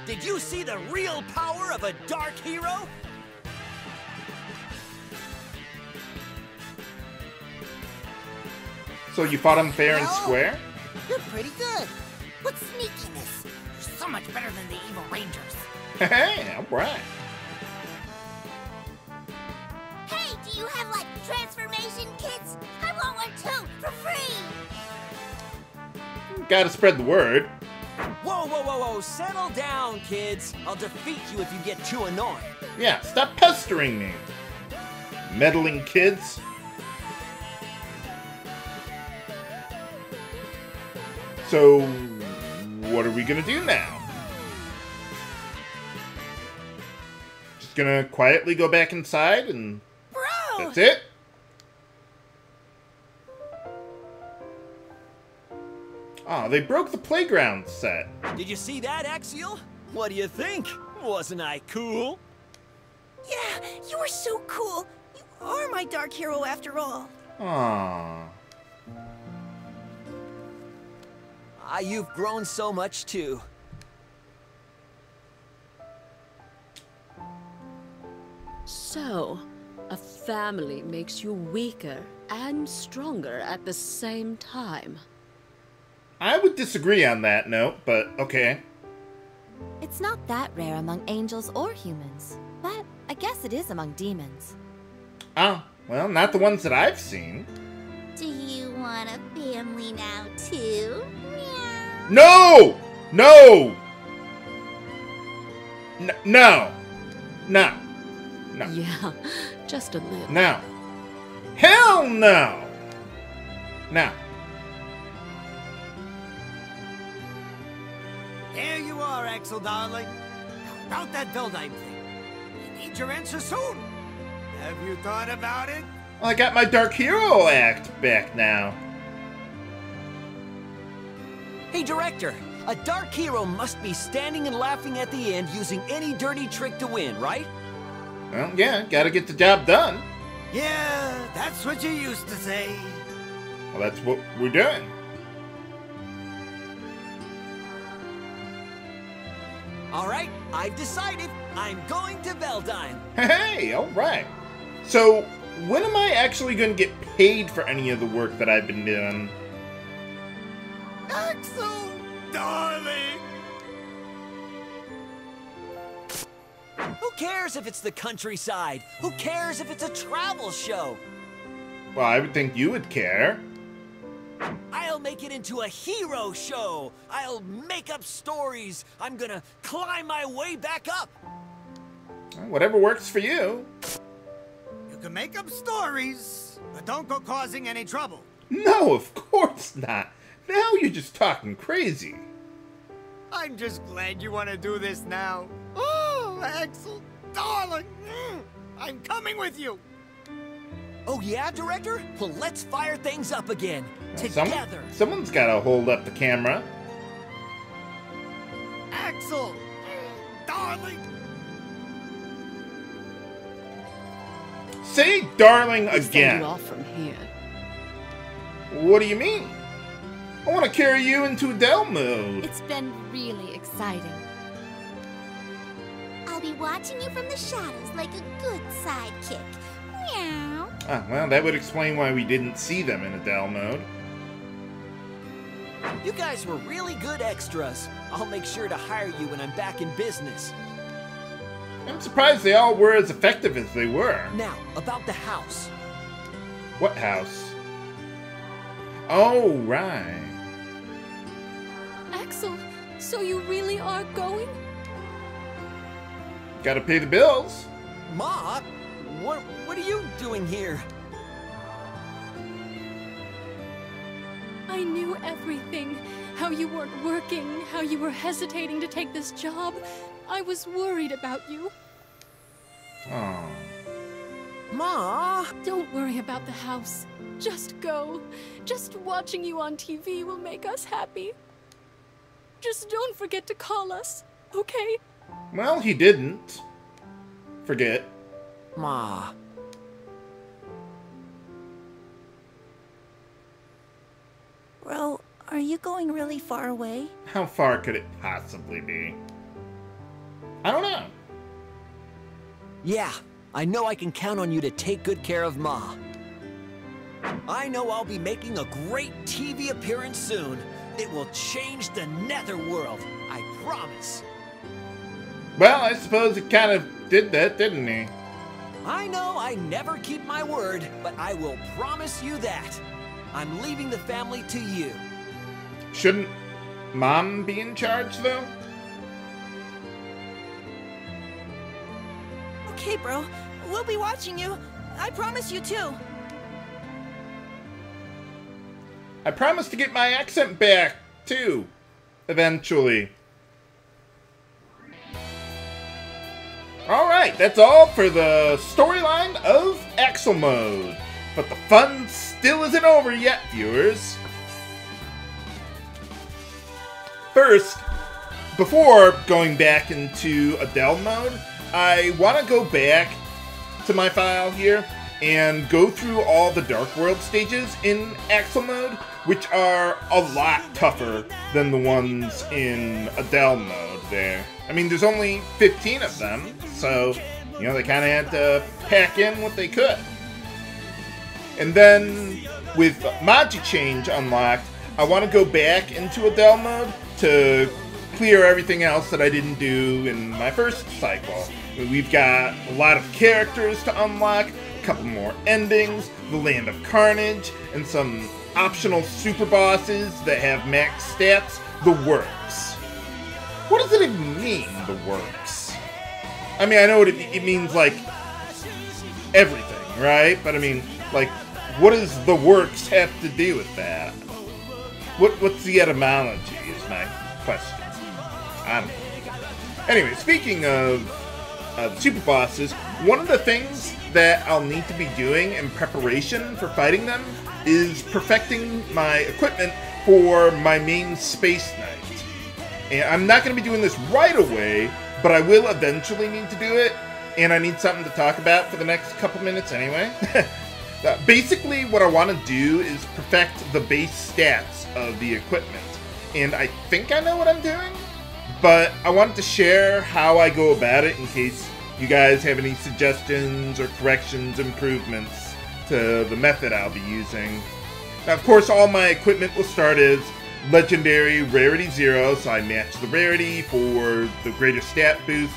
Did you see the real power of a dark hero? So you fought him fair and square? You're pretty good. What's sneakiness? You're so much better than the evil Rangers. Hey, alright. Hey, do you have, like, transformation kits? I want one too, for free! Gotta spread the word. Whoa, whoa, whoa, whoa. Settle down, kids. I'll defeat you if you get too annoying. Yeah, stop pestering me. Meddling kids. So, what are we gonna do now? Just gonna quietly go back inside and Bro! that's it? Oh, they broke the playground set. Did you see that, Axial? What do you think? Wasn't I cool? Yeah, you were so cool. You are my dark hero after all. Aww. You've grown so much, too. So, a family makes you weaker and stronger at the same time. I would disagree on that note, but okay. It's not that rare among angels or humans, but I guess it is among demons. Ah, well, not the ones that I've seen. Do you want a family now, too? Meow. No! No! No! No! No. Yeah, just a little. No. Hell no! No. There you are, Axel, darling. About that Veldheim thing. I need your answer soon. Have you thought about it? Well, I got my Dark Hero act back now. Hey, Director. A dark hero must be standing and laughing at the end using any dirty trick to win, right? Well, yeah, gotta get the job done. Yeah, that's what you used to say. Well, that's what we're doing. All right, I've decided. I'm going to Veldheim. Hey, alright. So, when am I actually gonna get paid for any of the work that I've been doing? Axel, darling. Who cares if it's the countryside? Who cares if it's a travel show? Well, I would think you would care. I'll make it into a hero show. I'll make up stories. I'm gonna climb my way back up. Well, whatever works for you. You can make up stories, but don't go causing any trouble. No, of course not. Now you're just talking crazy. I'm just glad you want to do this now. Oh, Axel, darling, I'm coming with you. Oh yeah, Director? Well, let's fire things up again. Together. Someone's gotta hold up the camera. Axel, darling. Say darling Let's send again. you off from here. What do you mean? I want to carry you into Adele mode. It's been really exciting. I'll be watching you from the shadows like a good sidekick. Meow. Ah, well, that would explain why we didn't see them in Adele mode. You guys were really good extras. I'll make sure to hire you when I'm back in business. I'm surprised they all were as effective as they were. Now, about the house. What house? Oh, right. Axel, so you really are going? Gotta pay the bills. Ma, what are you doing here? I knew everything. How you weren't working, how you were hesitating to take this job. I was worried about you. Oh. Ma! Don't worry about the house. Just go. Just watching you on TV will make us happy. Just don't forget to call us, okay? Well, he didn't. Forget. Ma. Bro, are you going really far away? How far could it possibly be? I don't know. Yeah, I know I can count on you to take good care of Ma. I know I'll be making a great TV appearance soon. It will change the netherworld, I promise. Well, I suppose it kind of did that, didn't he? I know I never keep my word, but I will promise you that. I'm leaving the family to you. Shouldn't Mom be in charge, though? Okay, bro. We'll be watching you. I promise you too. I promise to get my accent back, too. Eventually. Alright, that's all for the storyline of Axel mode. But the fun still isn't over yet, viewers. First, before going back into Adele mode, I want to go back to my file here and go through all the Dark World stages in Axel mode, which are a lot tougher than the ones in Adele mode there. I mean, there's only 15 of them, so, you know, they kind of had to pack in what they could. And then, with Magi Change unlocked, I want to go back into Adele mode to clear everything else that I didn't do in my first cycle. We've got a lot of characters to unlock, a couple more endings, the Land of Carnage, and some optional super bosses that have max stats, the works. What does it even mean, the works? I mean, I know it means, like, everything, right? But I mean, like, what does the works have to do with that? What's the etymology is my question. I don't know. Anyway, speaking of the super bosses, one of the things that I'll need to be doing in preparation for fighting them is perfecting my equipment for my main Space Knight. And I'm not going to be doing this right away, but I will eventually need to do it, and I need something to talk about for the next couple minutes anyway. Basically, what I want to do is perfect the base stats of the equipment, and I think I know what I'm doing, but I wanted to share how I go about it in case you guys have any suggestions or corrections, improvements to the method I'll be using. Now, of course, all my equipment will start as Legendary Rarity 0, so I match the rarity for the greater stat boosts.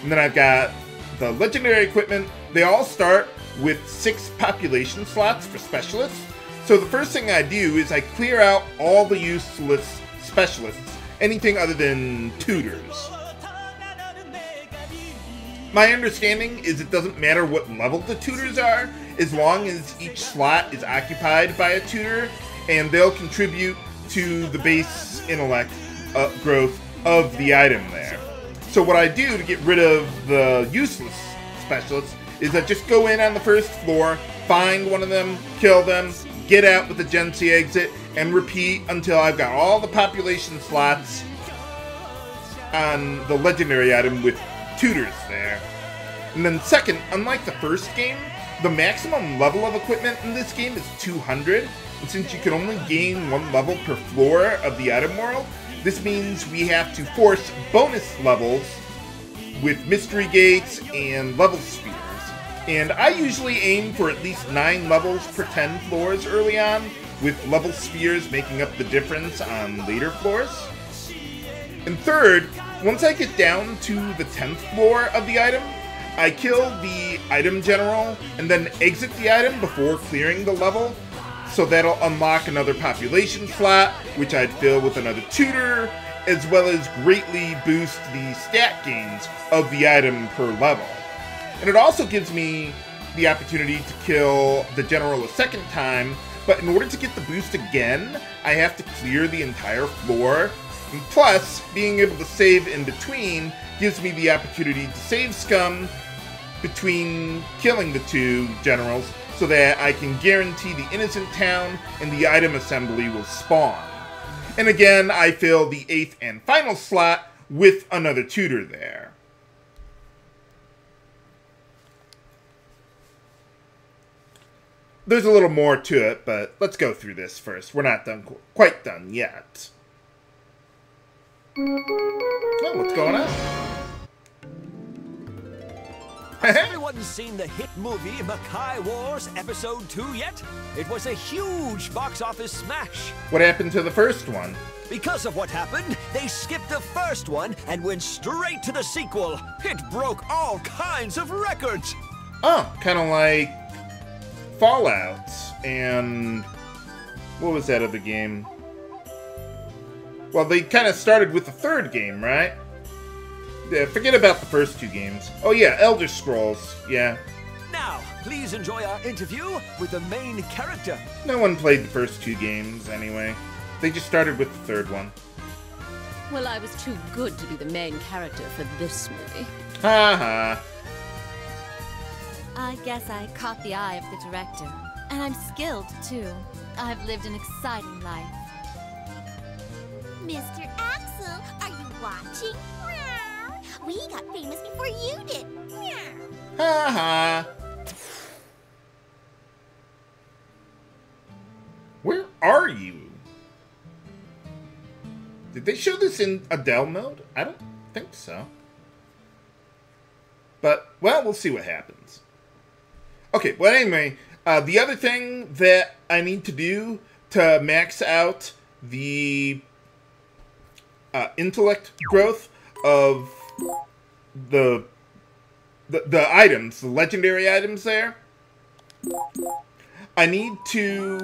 And then I've got the Legendary equipment. They all start with 6 population slots for specialists. So the first thing I do is I clear out all the useless specialists, anything other than tutors. My understanding is it doesn't matter what level the tutors are, as long as each slot is occupied by a tutor, and they'll contribute to the base intellect growth of the item there. So what I do to get rid of the useless specialists is I just go in on the first floor, find one of them, kill them, get out with the Gen C exit, and repeat until I've got all the population slots on the legendary item with tutors there. And then second, unlike the first game, the maximum level of equipment in this game is 200, and since you can only gain 1 level per floor of the item world, this means we have to force bonus levels with mystery gates and level spheres. And I usually aim for at least 9 levels per 10 floors early on, with level spheres making up the difference on later floors. And third, once I get down to the 10th floor of the item, I kill the item general and then exit the item before clearing the level, so that'll unlock another population slot, which I'd fill with another tutor, as well as greatly boost the stat gains of the item per level. And it also gives me the opportunity to kill the general a second time, but in order to get the boost again, I have to clear the entire floor. And plus, being able to save in between gives me the opportunity to save scum between killing the 2 generals, so that I can guarantee the innocent town and the item assembly will spawn. And again, I fill the 8th and final slot with another tutor there. There's a little more to it, but let's go through this first. We're not quite done yet. Oh, what's going on? Has everyone seen the hit movie Mackay Wars Episode 2 yet? It was a huge box office smash. What happened to the first one? Because of what happened, they skipped the first one and went straight to the sequel. It broke all kinds of records. Oh, kind of like Fallout and what was that other game? Well, they kind of started with the third game, right? Yeah, forget about the first two games. Oh yeah, Elder Scrolls, yeah. Now, please enjoy our interview with the main character. No one played the first two games, anyway. They just started with the third one. Well, I was too good to be the main character for this movie. Ha ha. I guess I caught the eye of the director. And I'm skilled, too. I've lived an exciting life. Mr. Axel, are you watching? Meow. We got famous before you did. Meow. Ha ha. Where are you? Did they show this in Adele mode? I don't think so. But, well, we'll see what happens. Okay, well, anyway, the other thing that I need to do to max out the intellect growth of the items, the legendary items there, I need to,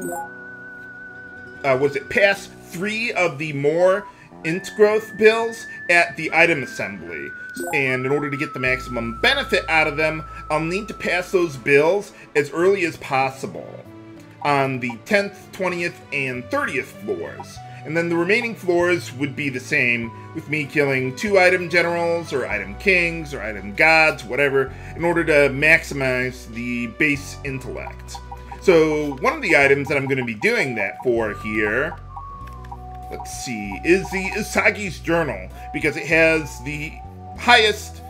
pass 3 of the more int growth bills at the item assembly. And in order to get the maximum benefit out of them, I'll need to pass those bills as early as possible on the 10th, 20th, and 30th floors. And then the remaining floors would be the same, with me killing 2 item generals, or item kings, or item gods, whatever, in order to maximize the base intellect. So one of the items that I'm going to be doing that for here, let's see, is the Usagi's Journal, because it has the highest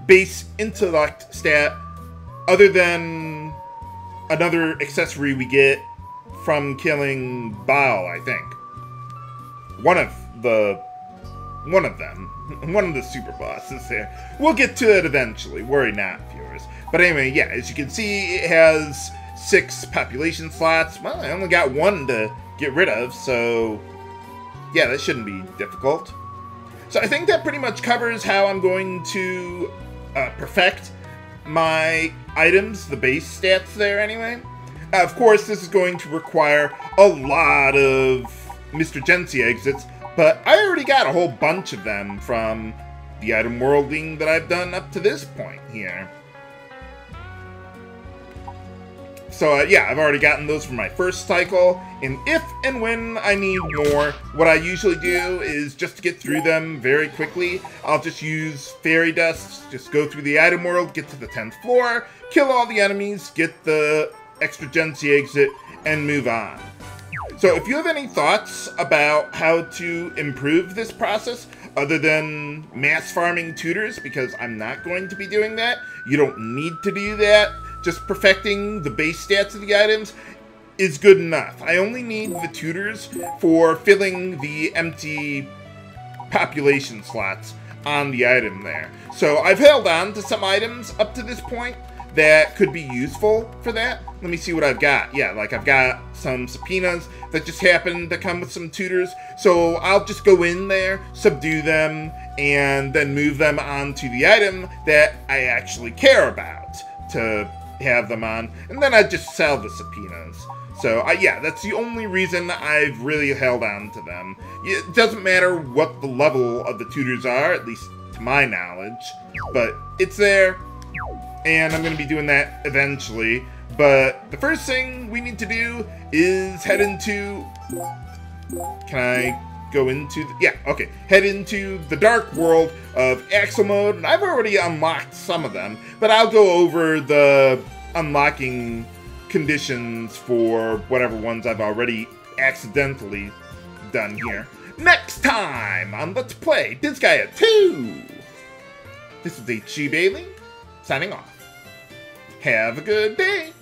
base intellect stat other than another accessory we get from killing Baal, I think. One of them. One of the super bosses there. We'll get to it eventually. Worry not, viewers. But anyway, yeah, as you can see, it has 6 population slots. Well, I only got 1 to get rid of, so yeah, that shouldn't be difficult. So I think that pretty much covers how I'm going to perfect my items, the base stats there anyway. Of course, this is going to require a lot of Mr. Gensi exits, but I already got a whole bunch of them from the item worlding that I've done up to this point here. So yeah, I've already gotten those for my first cycle, and if and when I need more, what I usually do is, just to get through them very quickly, I'll just use fairy dust, just go through the item world, get to the 10th floor, kill all the enemies, get the extra Gensi exit, and move on. So if you have any thoughts about how to improve this process, other than mass farming tutors, because I'm not going to be doing that, you don't need to do that. Just perfecting the base stats of the items is good enough. I only need the tutors for filling the empty population slots on the item there. So I've held on to some items up to this point that could be useful for that. Let me see what I've got. Yeah, like I've got some subpoenas that just happen to come with some tutors. So I'll just go in there, subdue them, and then move them onto the item that I actually care about to have them on, and then I just sell the subpoenas. So yeah, that's the only reason I've really held on to them. It doesn't matter what the level of the tutors are, at least to my knowledge, but it's there, and I'm going to be doing that eventually. But the first thing we need to do is head into... Can I go into... Yeah, okay. Head into the dark world of Axel mode, and I've already unlocked some of them, but I'll go over the unlocking conditions for whatever ones I've already accidentally done here next time on Let's Play Disgaea 2! This is H.G. Bailey, signing off. Have a good day!